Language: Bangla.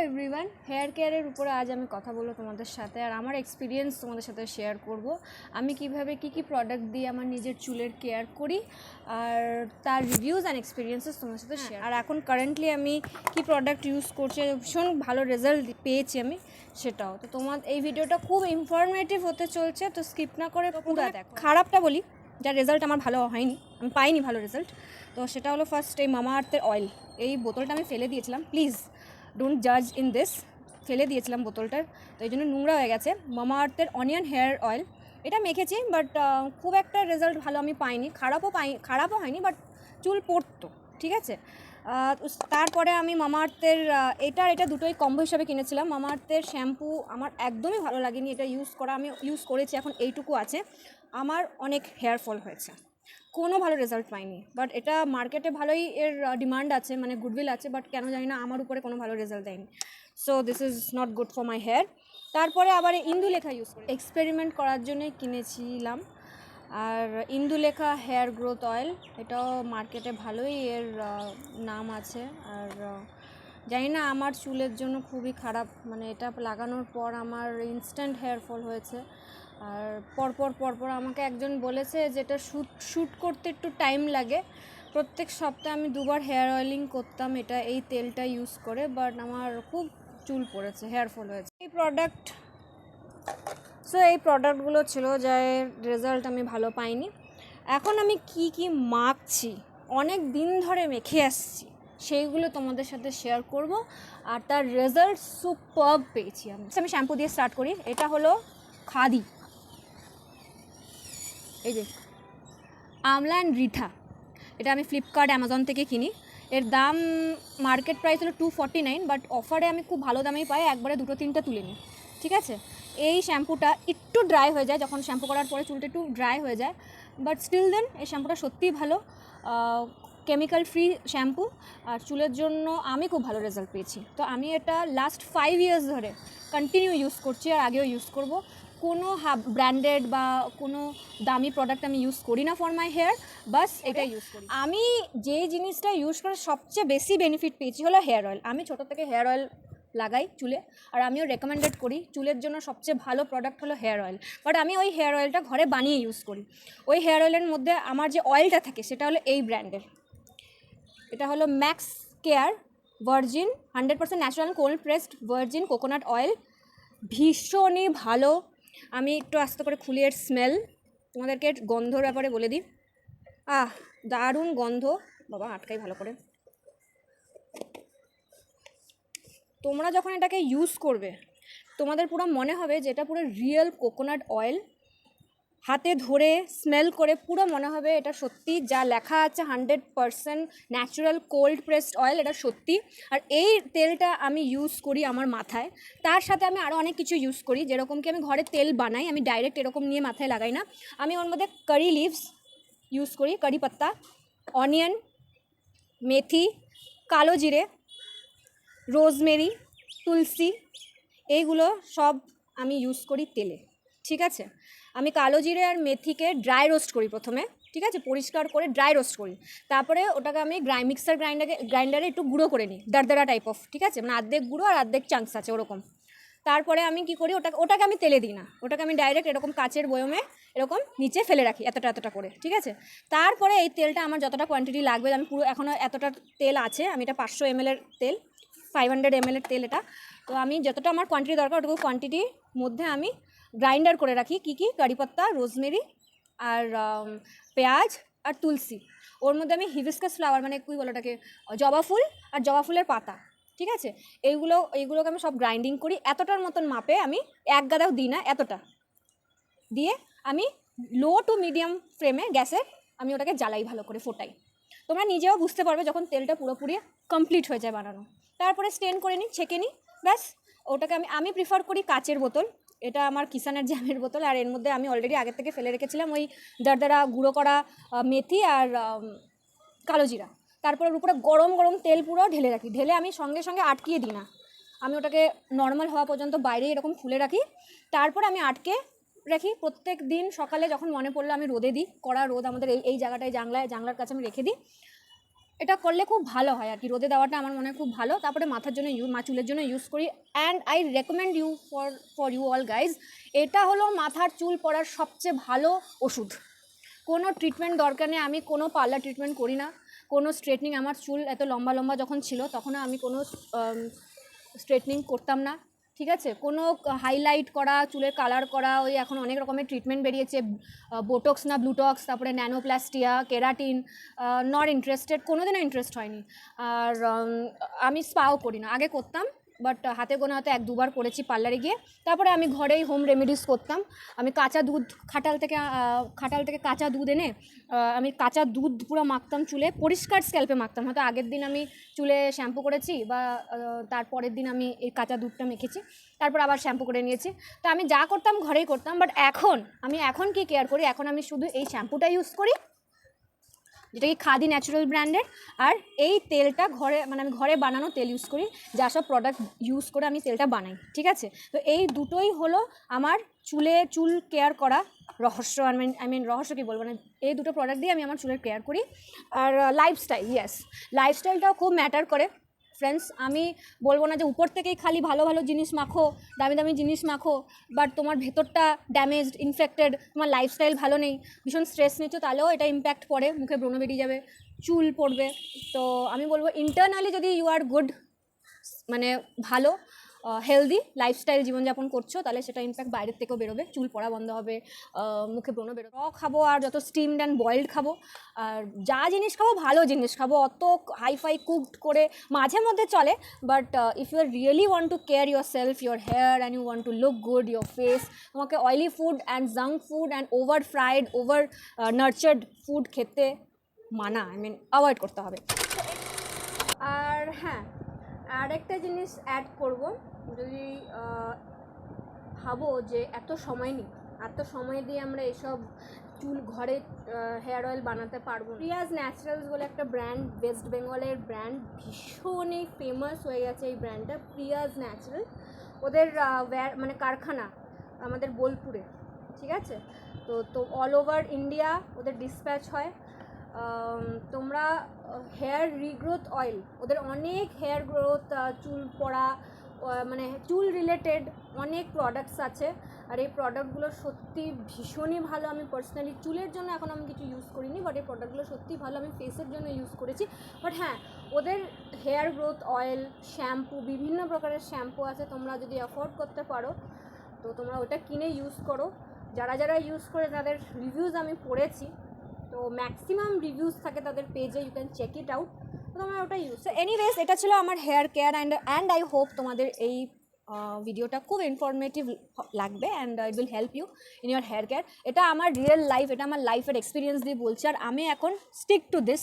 এভরিওয়ান, হেয়ার কেয়ারের উপরে আজ আমি কথা বলবো তোমাদের সাথে। আর আমার এক্সপিরিয়েন্স তোমাদের সাথে শেয়ার করব। আমি কিভাবে কি প্রোডাক্ট দিয়ে আমার নিজের চুলের কেয়ার করি আর তার রিভিউজ অ্যান্ড এক্সপিরিয়েন্সেস তোমাদের সাথে শেয়ার। আর এখন কারেন্টলি আমি কি প্রোডাক্ট ইউজ করছি, ভীষণ ভালো রেজাল্ট পেয়েছি আমি, সেটাও তো তোমার এই ভিডিওটা খুব ইনফরমেটিভ হতে চলছে, তো স্কিপ না করে পুরো দেখো। খারাপটা বলি, যার রেজাল্ট আমার ভালো হয়নি, আমি পাইনি ভালো রেজাল্ট, তো সেটা হলো ফার্স্ট এই মামা আর্থের অয়েল। এই বোতলটা আমি ফেলে দিয়েছিলাম, প্লিজ ডোন্ট জাজ ইন দিস। ফেলে দিয়েছিলাম বোতলটার, তো এই জন্য নোংরা হয়ে গেছে। মামা আর্থের অনিয়ন হেয়ার অয়েল, এটা মেখেছি, বাট খুব একটা রেজাল্ট ভালো আমি পাইনি। খারাপও হয়নি, বাট চুল পড়তো, ঠিক আছে। তারপরে আমি মামা আর্থের এটা দুটোই কম্বো হিসাবে কিনেছিলাম। মামা আর্থের শ্যাম্পু আমার একদমই ভালো লাগেনি, এটা আমি ইউজ করেছি, এখন এইটুকু আছে। আমার অনেক হেয়ার ফল হয়েছে, কোনো ভালো রেজাল্ট পাইনি। বাট এটা মার্কেটে ভালোই এর ডিমান্ড আছে, মানে গুডউইল আছে, বাট কেন জানি না আমার উপরে কোনো ভালো রেজাল্ট দেয়নি। So this is not good for my hair. তারপরে আবার ইন্দুলেখা ইউজ করি, এক্সপেরিমেন্ট করার জন্য কিনেছিলাম। আর ইন্দুলেখা হেয়ার গ্রোথ অয়েল, এটাও মার্কেটে ভালোই এর নাম আছে। আর জানি না, আমার চুলের জন্য খুবই খারাপ, মানে এটা লাগানোর পর আমার ইনস্ট্যান্ট হেয়ার ফল হয়েছে। আর পরপর আমাকে একজন বলেছে যে এটা শ্যুট করতে একটু টাইম লাগে। প্রত্যেক সপ্তাহে আমি 2বার হেয়ার অয়েলিং করতাম এই তেলটা ইউজ করে, বাট আমার খুব চুল পড়েছে, হেয়ার ফল হয়েছে। এই প্রোডাক্টগুলো ছিল, যার রেজাল্ট আমি ভালো পাইনি। এখন আমি কি মাখছি, অনেক দিন ধরে মেখে আসছি, সেইগুলো তোমাদের সাথে শেয়ার করব। আর তার রেজাল্ট সুপারব পেয়েছি আমি শ্যাম্পু দিয়ে স্টার্ট করি। এটা হলো খাদি, এই যে আমলা অ্যান্ড রিঠা। এটা আমি ফ্লিপকার্ট অ্যামাজন থেকে কিনি। এর দাম মার্কেট প্রাইস হলো 249, বাট অফারে আমি খুব ভালো দামেই পাই, একবারে 2-3টা তুলে নিই, ঠিক আছে। এই শ্যাম্পুটা একটু ড্রাই হয়ে যায়, যখন শ্যাম্পু করার পরে চুলটা একটু ড্রাই হয়ে যায়, বাট স্টিল দেন এই শ্যাম্পুটা সত্যিই ভালো, কেমিক্যাল ফ্রি শ্যাম্পু। আর চুলের জন্য আমি খুব ভালো রেজাল্ট পেয়েছি। তো আমি এটা লাস্ট 5 ইয়ার্স ধরে কন্টিনিউ ইউজ করছি, আর আগেও ইউজ করব। কোনো ব্র্যান্ডেড বা কোনো দামি প্রোডাক্ট আমি ইউজ করি না ফর মাই হেয়ার, বাস এটা ইউজ করি। আমি যে জিনিসটা ইউজ করে সবচেয়ে বেশি বেনিফিট পেয়েছি হলো হেয়ার অয়েল। আমি ছোটো থেকে হেয়ার অয়েল লাগাই চুলে, আর আমিও রেকমেন্ডেড করি চুলের জন্য সবচেয়ে ভালো প্রোডাক্ট হলো হেয়ার অয়েল। বাট আমি ওই হেয়ার অয়েলটা ঘরে বানিয়ে ইউজ করি। ওই হেয়ার অয়েলের মধ্যে আমার যে অয়েলটা থাকে সেটা হলো এই ব্র্যান্ডের, এটা হলো Max Care virgin 100% natural cold pressed virgin coconut oil. ভীষণই ভালো। আমি একটু আস্তে করে খুলি এর স্মেল, তোমাদেরকে গন্ধর ব্যাপারে বলে দিই। দারুণ গন্ধ, বাবা আটকাই ভালো করে। তোমরা যখন এটাকে ইউজ করবে, তোমাদের পুরো মনে হবে যে এটা পুরো রিয়েল কোকোনাট অয়েল। হাতে ধরে স্মেল করে পুরো মনে হবে এটা সত্যি যা লেখা আছে 100% ন্যাচারাল কোল্ড প্রেসড অয়েল, এটা সত্যি। আর এই তেলটা আমি ইউজ করি আমার মাথায়, তার সাথে আমি আরও অনেক কিছু ইউজ করি। যেরকম কি আমি ঘরে তেল বানাই, আমি ডাইরেক্ট এরকম নিয়ে মাথায় লাগাই না। আমি ওর মধ্যে কারি লিভস ইউজ করি, কারি পাত্তা, অনিয়ন, মেথি, কালো জিরে, রোজমেরি, তুলসী, এইগুলো সব আমি ইউজ করি তেলে, ঠিক আছে। আমি কালো জিরে আর মেথিকে ড্রাই রোস্ট করি প্রথমে, ঠিক আছে, পরিষ্কার করে ড্রাই রোস্ট করি। তারপরে ওটাকে আমি মিক্সার গ্রাইন্ডারে একটু গুঁড়ো করে নিই, দারদারা টাইপ অফ, ঠিক আছে, মানে অর্ধেক গুঁড়ো আর অর্ধেক চাংস আছে ওরকম। তারপরে আমি কি করি, ওটাকে আমি তেলে দিই না, ওটাকে আমি ডাইরেক্ট এরকম কাচের বয়মে এরকম নিচে ফেলে রাখি, এতটা করে, ঠিক আছে। তারপরে এই তেলটা আমার যতটা কোয়ান্টিটি লাগবে, আমি পুরো এখনও এতটা তেল আছে, আমি এটা 500 ml তেল, 500 ml তেল এটা। তো আমি যতটা আমার কোয়ান্টিটি দরকার ওটুকু কোয়ান্টিটির মধ্যে আমি গ্রাইন্ডার করে রাখি কি কারিপাত্তা, রোজমেরি আর পেঁয়াজ আর তুলসী। ওর মধ্যে আমি হিবিস্কাস ফ্লাওয়ার, মানে কী বলো ওটাকে, জবা ফুল আর জবা ফুলের পাতা, ঠিক আছে, এইগুলোকে আমি সব গ্রাইন্ডিং করি এতটার মতন মাপে। আমি এক গাদাও দিই না, এতটা দিয়ে আমি লো টু মিডিয়াম ফ্লেমে গ্যাসে আমি ওটাকে জ্বালাই, ভালো করে ফোটাই। তোমরা নিজেও বুঝতে পারবে যখন তেলটা পুরোপুরি কমপ্লিট হয়ে যায় বানানো। তারপরে স্টেন করে নিই, ছেঁকে নিই, ব্যাস। ওটাকে আমি প্রিফার করি কাচের বোতল, এটা আমার কিষানের জ্যামের বোতল। আর এর মধ্যে আমি অলরেডি আগের থেকে ফেলে রেখেছিলাম ওই দারদারা গুঁড়ো করা মেথি আর কালো জিরা। তারপরে উপরে গরম গরম তেল পুরো ঢেলে রাখি, ঢেলে আমি সঙ্গে সঙ্গে আটকিয়ে দিই না, আমি ওটাকে নর্মাল হওয়া পর্যন্ত বাইরে এরকম খুলে রাখি। তারপর আমি আটকে রাখি। প্রত্যেক দিন সকালে যখন মনে পড়লো আমি রোদে দিই, কড়া রোদ আমাদের এই জায়গাটায়, জানলার কাছে আমি রেখে দিই। এটা করলে খুব ভালো হয় আর কি, রোদে দেওয়াটা আমার মনে হয় খুব ভালো। তারপরে মাথার জন্য চুলের জন্য ইউজ করি, and I recommend you for you all guys, এটা হলো মাথার চুল পড়ার সবচেয়ে ভালো ওষুধ। কোনো ট্রিটমেন্ট দরকার নেই, আমি কোনো পার্লার ট্রিটমেন্ট করি না, কোনো স্ট্রেটনিং, আমার চুল এত লম্বা লম্বা যখন ছিল তখনও আমি কোনো স্ট্রেটনিং করতাম না, ঠিক আছে? কোনো হাইলাইট করা, চুলের কালার করা, ওই এখন অনেক রকমের ট্রিটমেন্ট বেরিয়েছে, বোটক্স না ব্লুটক্স, তারপরে ন্যানোপ্লাস্টিয়া, কেরাটিন, নট ইন্টারেস্টেড, কোনোদিনও ইন্টারেস্ট হয়নি। আর আমি স্পাও করি না, আগে করতাম, বাট হাতে গোনা হয়তো 1-2 বার করেছি পার্লারে গিয়ে। তারপরে আমি ঘরেই হোম রেমেডিস করতাম। আমি কাঁচা দুধ, খাটাল থেকে কাঁচা দুধ এনে আমি কাঁচা দুধ পুরো মাখতাম চুলে, পরিষ্কার স্ক্যাল্পে মাখতাম। হয়তো আগের দিন আমি চুলে শ্যাম্পু করেছি বা তারপরের দিন আমি এই কাঁচা দুধটা মেখেছি, তারপর আবার শ্যাম্পু করে নিয়েছি। তো আমি যা করতাম ঘরেই করতাম। বাট এখন কি কেয়ার করি, এখন আমি শুধু এই শ্যাম্পুটা ইউজ করি, যেটা কি খাদি ন্যাচারাল ব্র্যান্ডের, আর এই তেলটা আমি ঘরে বানানো তেল ইউজ করি, যা সব প্রোডাক্ট ইউজ করে আমি তেলটা বানাই, ঠিক আছে? তো এই দুটোই হলো আমার চুল কেয়ার করা রহস্য। আই মিন রহস্য কি বলবো না, এই দুটো প্রোডাক্ট দিয়ে আমি আমার চুলের কেয়ার করি। আর লাইফস্টাইলটাও খুব ম্যাটার করে ফ্রেন্ডস। আমি বলবো না যে উপর থেকেই খালি ভালো ভালো জিনিস মাখো, দামি দামি জিনিস মাখো, বাট তোমার ভেতরটা ড্যামেজড, ইনফেক্টেড, তোমার লাইফস্টাইল ভালো নেই, ভীষণ স্ট্রেস নিচ্ছ, তাহলেও এটা ইম্প্যাক্ট পড়ে, মুখে ব্রণ বেরিয়ে যাবে, চুল পড়বে। তো আমি বলবো ইন্টারনালি যদি ইউ আর গুড, মানে ভালো হেলদি লাইফস্টাইল জীবনযাপন করছো, তাহলে সেটা ইম্প্যাক্ট বাইরের থেকেও বেরোবে, চুল পড়া বন্ধ হবে, মুখে ব্রণ বেরোবে। খাবো আর যত স্টিমড অ্যান্ড বয়েলড খাবো, আর যা জিনিস খাবো ভালো জিনিস খাবো, অত হাইফাই কুকড করে মাঝে মধ্যে চলে। But if you are really want to care your self, your hair, and you want to look good, your face, তোমাকে oily food and junk food and over fried, over nurtured food খেতে অ্যাভয়েড করতে হবে। আর হ্যাঁ, আর একটা জিনিস অ্যাড করব, যদি ভাবো যে এত সময় দিয়ে আমরা এসব চুল ঘরে হেয়ার অয়েল বানাতে পারবো, প্রিয়াজ ন্যাচারালস বলে একটা ব্র্যান্ড, ওয়েস্ট বেঙ্গলের ব্র্যান্ড, ভীষণই ফেমাস হয়ে গেছে এই ব্র্যান্ডটা, প্রিয়াজ ন্যাচারাল। ওদের কারখানা আমাদের বোলপুরে, ঠিক আছে? তো অল ওভার ইন্ডিয়া ওদের ডিসপ্যাচ হয়। তোমরা হেয়ার রিগ্রোথ অয়েল, ওদের অনেক হেয়ার গ্রোথ, চুল পড়া, চুল রিলেটেড অনেক প্রোডাক্টস আছে। আর এই প্রোডাক্টগুলো সত্যি ভীষণই ভালো। আমি পার্সোনালি চুলের জন্য এখন আমি কিছু ইউজ করিনি, বাট এই প্রোডাক্টগুলো সত্যি ভালো, আমি ফেসের জন্য ইউজ করেছি। বাট হ্যাঁ, ওদের হেয়ার গ্রোথ অয়েল, শ্যাম্পু, বিভিন্ন প্রকারের শ্যাম্পু আছে, তোমরা যদি অ্যাফোর্ড করতে পারো তো তোমরা ওটা কিনে ইউজ করো। যারা ইউজ করে তাদের রিভিউজ আমি পড়েছি, তো ম্যাক্সিমাম রিভিউজ থাকে তাদের পেজে, you can check it out. তো তোমরা ওটা ইউজ। সো এনিওয়েজ, এটা ছিল আমার hair care, and I hope তোমাদের এই ভিডিওটা খুব ইনফরমেটিভ লাগবে, and it will help you in your hair care. এটা আমার রিয়েল লাইফ, এটা আমার লাইফের এক্সপিরিয়েন্স দিয়ে বলছি, আর আমি এখন স্টিক টু দিস।